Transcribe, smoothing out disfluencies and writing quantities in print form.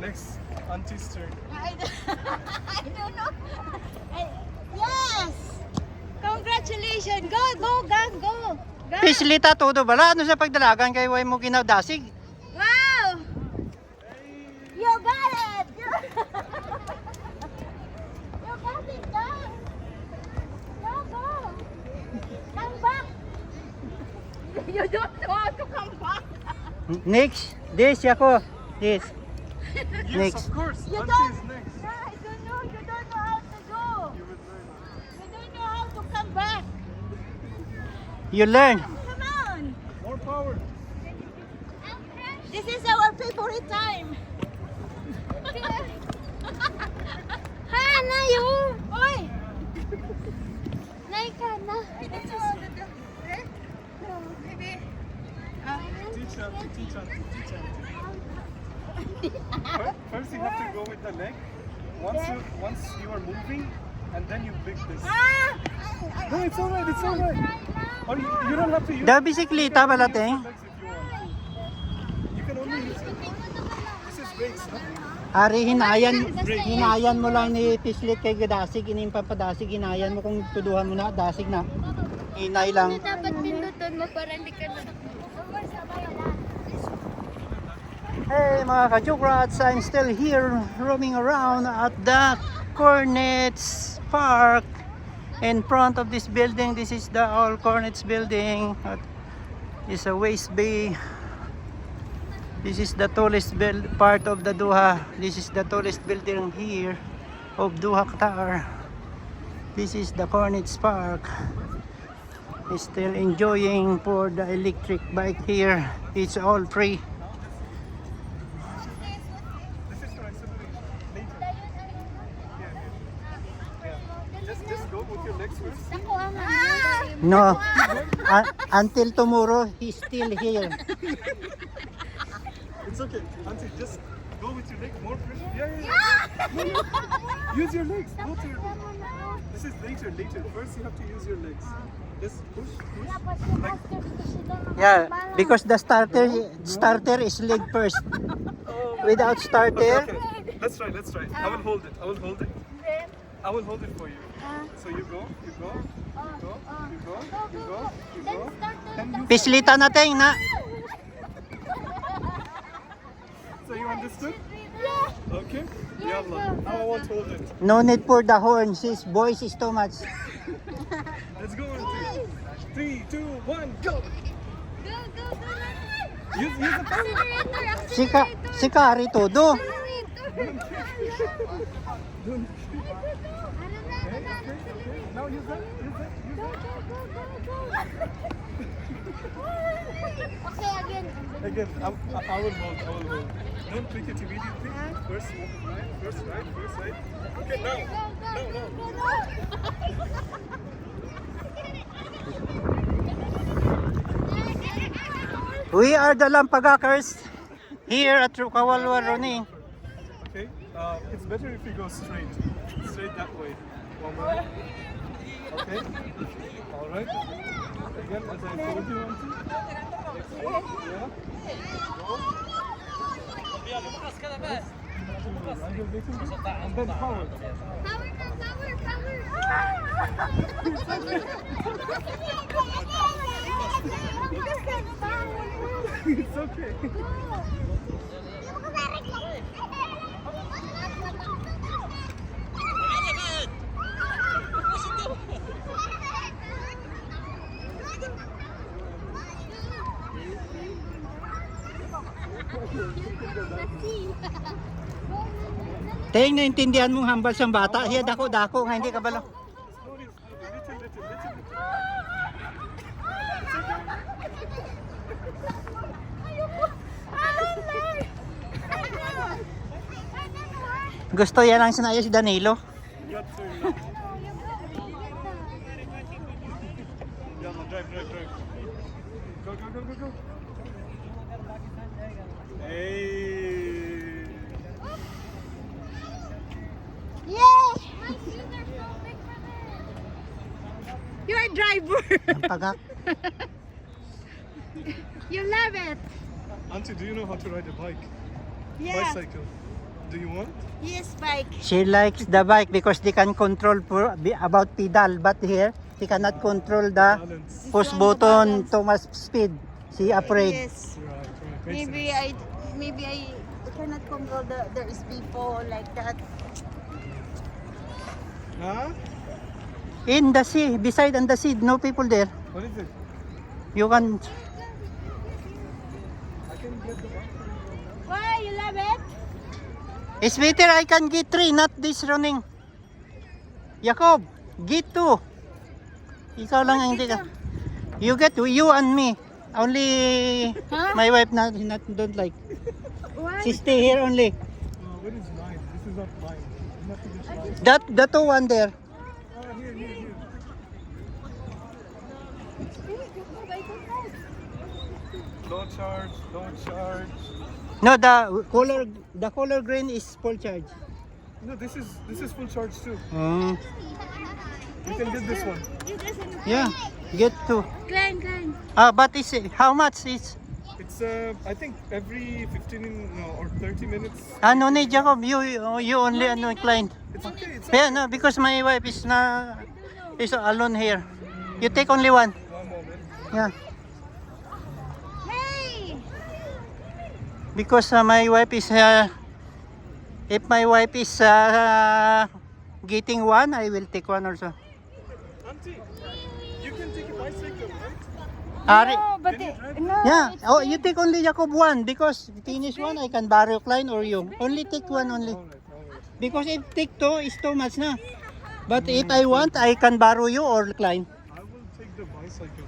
next auntie's turn. I don't know. Yes! Congratulations! Go, go, gang, go! Go! Pislita todo bala ano sa pagdalagan kay way mo ginawdasig. Wow! You got it! You got it, gang! Go, go! Come back! You don't know how to come back! Next, this yako. This. Yes, Next. of course. You Auntie don't... is next. I don't know. You don't know how to do. You will learn. You don't know how to come back. You learn. Come on. More power. This is our favorite time. Hana yun. Oy. Nay ka na. Teach auntie, teach auntie, teach auntie. First you have to go with the leg. Once you are moving, and then you pick this. Ah! No, it's alright, it's alright. Or you don't have to use Da bisikleta bala use teng. your legs if you want. You can only use it. This is weights, huh? Ari hinayan mo lang ni Pislit kay gadasig ining papadasig hinayan mo kung tuduhan mo na dasig na. Inay lang. Dapat pindutin mo para hindi ka na. Hey mga ka-Jokrats, I'm still here roaming around at the Cornets Park in front of this building. This is the All Cornets building. It's a waste bay. This is the tallest part of the Doha. This is the tallest building here of Doha, Qatar. This is the Cornets Park. Still enjoying for the electric bike here. It's all free. This is for acceleration. Later. Just go with your legs first. No, until tomorrow, he's still here. It's okay. Auntie, just go with your legs. More pressure. Yeah. Use your legs. Go to your This is later. First you have to use your legs. Just push. Like, Yeah, because the starter is leg first. Without starter, okay. Let's try. I will hold it. I will hold it for you. So you go. And pislita natin na. so you understood? Okay. Yalla. Now I won't hold it. No need for the horns. His voice is too much. Let's go. Auntie. 3, 2, 1, go. Use the power. Si Kari todo. Now use that. Okay, again. Again, I will hold. Don't click it immediately. First right. Okay, now. We are the Lampagakers here at Kawalwa Roni. Okay, it's better if you go straight that way. One more. Okay, all right. Again, as I told you, Auntie. Yeah. And then power. It's okay. Teng, naintindihan mong hambal siyang bata. Siya dako-dako nga hindi ka bala. Slowly, little. Gusto yan ang sinaya si Danilo. Your turn. Yalla, drive. Go. Hey. Yay! You're a driver. Pagak. You love it. Auntie, do you know how to ride a bike? Yeah. Bicycle. Do you want? Yes, bike. She likes the bike because they can control about pedal, but here she cannot control the Balance. push button too much speed. She afraid. Yes. Right, right. Makes Maybe I cannot control there is people like that. sense. Huh? In the sea, beside on the sea, no people there. What is it? You can. I can get the bike. Why you love it? It's better I can get 3, not this running. Jacob, get 2. Ikaw lang ang hindi ka. You get you and me. Only Huh? my wife not don't like. Why? She stay here only. What is mine? This is not mine. You have to just ride. That the 2 one there. Here. Don't charge. No, the color green is full charge. No, this is full charge too. Mm, You can get this one. yeah, get 2. Glenn. But it's how much is? It's I think every 15 or 30 minutes. No need, Jacob. You only client. It's okay. It's Yeah, no, because my wife is alone here. You take only one. one moment. Yeah, Hey! because my wife is. If my wife is getting one, I will take one also. Auntie, you can take a bicycle, right? Ari. No, but no. Yeah. it's Oh, you take only Jacob one because finish one, I can borrow client or you. Only take one only. Alright. Because if take 2 is too much na. But if I want, I can borrow you or client. I will take the bicycle.